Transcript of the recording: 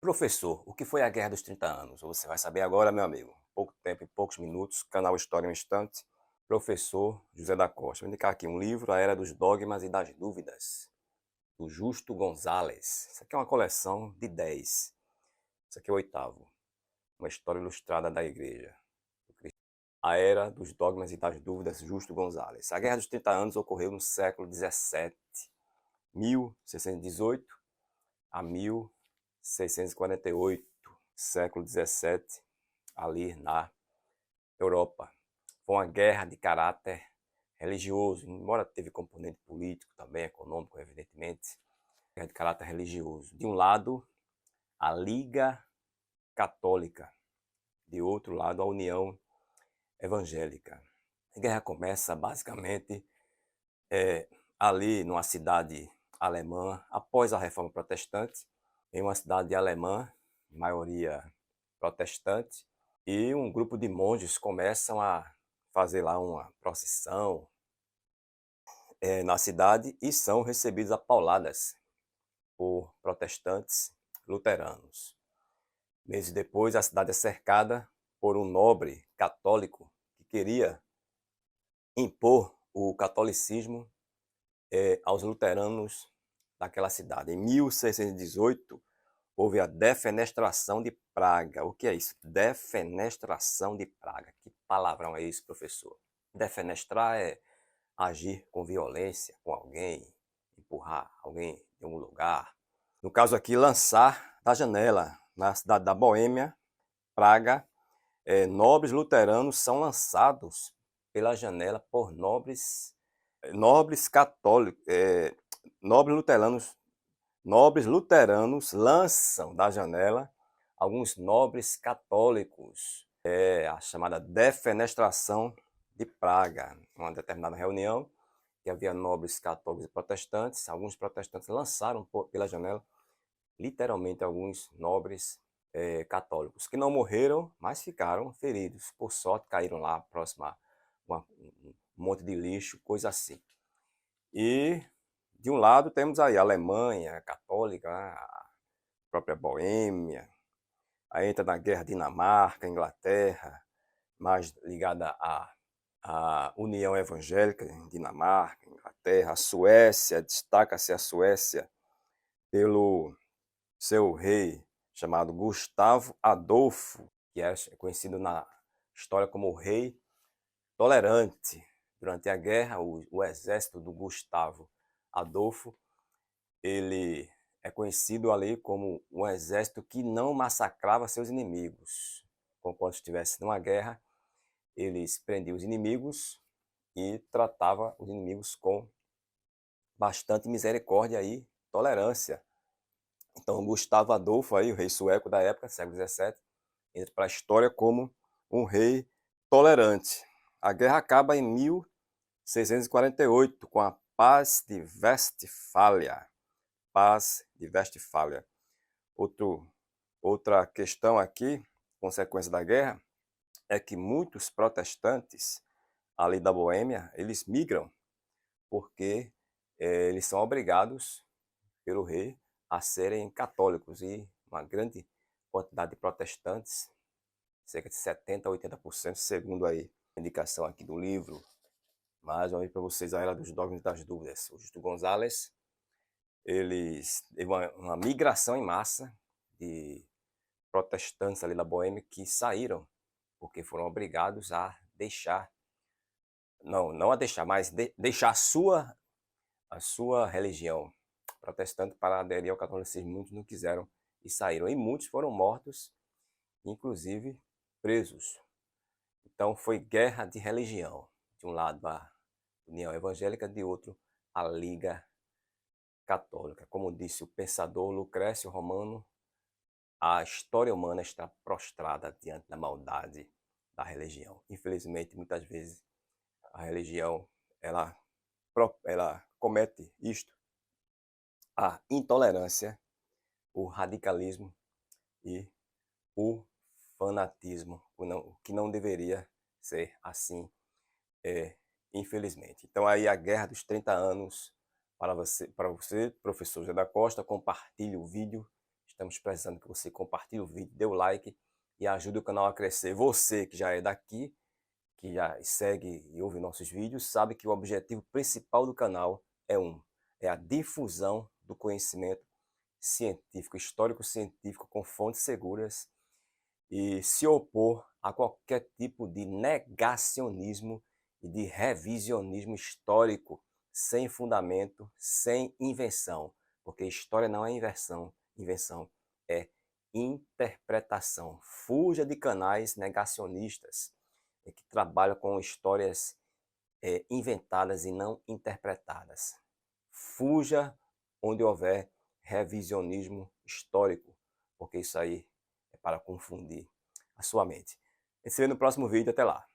Professor, o que foi a Guerra dos 30 Anos? Você vai saber agora, meu amigo. Pouco tempo e poucos minutos, canal História em um Instante. Professor José da Costa. Vou indicar aqui um livro, A Era dos Dogmas e das Dúvidas, do Justo Gonzalez. Isso aqui é uma coleção de 10. Isso aqui é o oitavo. Uma história ilustrada da Igreja. A Era dos Dogmas e das Dúvidas, Justo Gonzalez. A Guerra dos 30 Anos ocorreu no século XVII, 1618 a 1648, século XVII, ali na Europa. Foi uma guerra de caráter religioso, embora teve componente político também, econômico, evidentemente, guerra de caráter religioso. De um lado, a Liga Católica, de outro lado, a União Evangélica. A guerra começa basicamente ali numa cidade alemã, após a Reforma Protestante, em uma cidade alemã, maioria protestante, e um grupo de monges começam a fazer lá uma procissão na cidade e são recebidos a pauladas por protestantes luteranos. Meses depois, a cidade é cercada por um nobre católico que queria impor o catolicismo aos luteranos daquela cidade. Em 1618, houve a Defenestração de Praga. O que é isso? Defenestração de Praga. Que palavrão é isso, professor? Defenestrar é agir com violência com alguém, empurrar alguém de algum lugar. No caso aqui, lançar da janela. Na cidade da Boêmia, Praga, nobres luteranos são lançados pela janela por nobres católicos, nobres luteranos lançam da janela alguns nobres católicos. A chamada Defenestração de Praga. Uma determinada reunião que havia nobres católicos e protestantes. Alguns protestantes lançaram pela janela, literalmente, alguns nobres católicos, que não morreram, mas ficaram feridos. Por sorte, caíram lá próximo a um monte de lixo, coisa assim. E de um lado temos aí a Alemanha católica, a própria Boêmia, aí entra na guerra Dinamarca, Inglaterra, mais ligada à União Evangélica, Dinamarca, Inglaterra, a Suécia, destaca-se a Suécia pelo seu rei chamado Gustavo Adolfo, que é conhecido na história como o rei tolerante. Durante a guerra, o exército do Gustavo Adolfo, ele é conhecido ali como um exército que não massacrava seus inimigos. Quando estivesse numa guerra, eles prendiam os inimigos e tratava os inimigos com bastante misericórdia e tolerância. Então, Gustavo Adolfo, aí, o rei sueco da época, século XVII, entra para a história como um rei tolerante. A guerra acaba em 1648, com a Paz de Westfália. Paz de Westfália. Outra questão aqui, consequência da guerra, é que muitos protestantes ali da Boêmia, eles migram, porque eles são obrigados pelo rei a serem católicos, e uma grande quantidade de protestantes, cerca de 70% a 80%, segundo aí a indicação aqui do livro, mais uma vez para vocês, A Era dos Dogmas e das Dúvidas, o Justo Gonzalez, eles teve uma migração em massa de protestantes ali da Boêmia que saíram, porque foram obrigados a deixar, não a deixar, mas deixar a sua religião protestante para aderir ao catolicismo. Muitos não quiseram e saíram, e muitos foram mortos, inclusive presos. Então foi guerra de religião. De um lado a União Evangélica, de outro a Liga Católica. Como disse o pensador Lucrécio Romano, a história humana está prostrada diante da maldade da religião. Infelizmente, muitas vezes a religião ela comete isto, a intolerância, o radicalismo e o fanatismo, o que não deveria ser assim, infelizmente. Então aí a Guerra dos 30 Anos, para você, professor José da Costa, compartilhe o vídeo, Estamos precisando que você compartilhe o vídeo, dê o like e ajude o canal a crescer. Você que já é daqui, que já segue e ouve nossos vídeos, sabe que o objetivo principal do canal é a difusão do conhecimento científico, histórico-científico com fontes seguras e se opor a qualquer tipo de negacionismo e de revisionismo histórico sem fundamento, sem invenção, porque história não é invenção é interpretação. Fuja de canais negacionistas que trabalham com histórias inventadas e não interpretadas. Fuja onde houver revisionismo histórico, porque isso aí é para confundir a sua mente. A gente se vê no próximo vídeo. Até lá.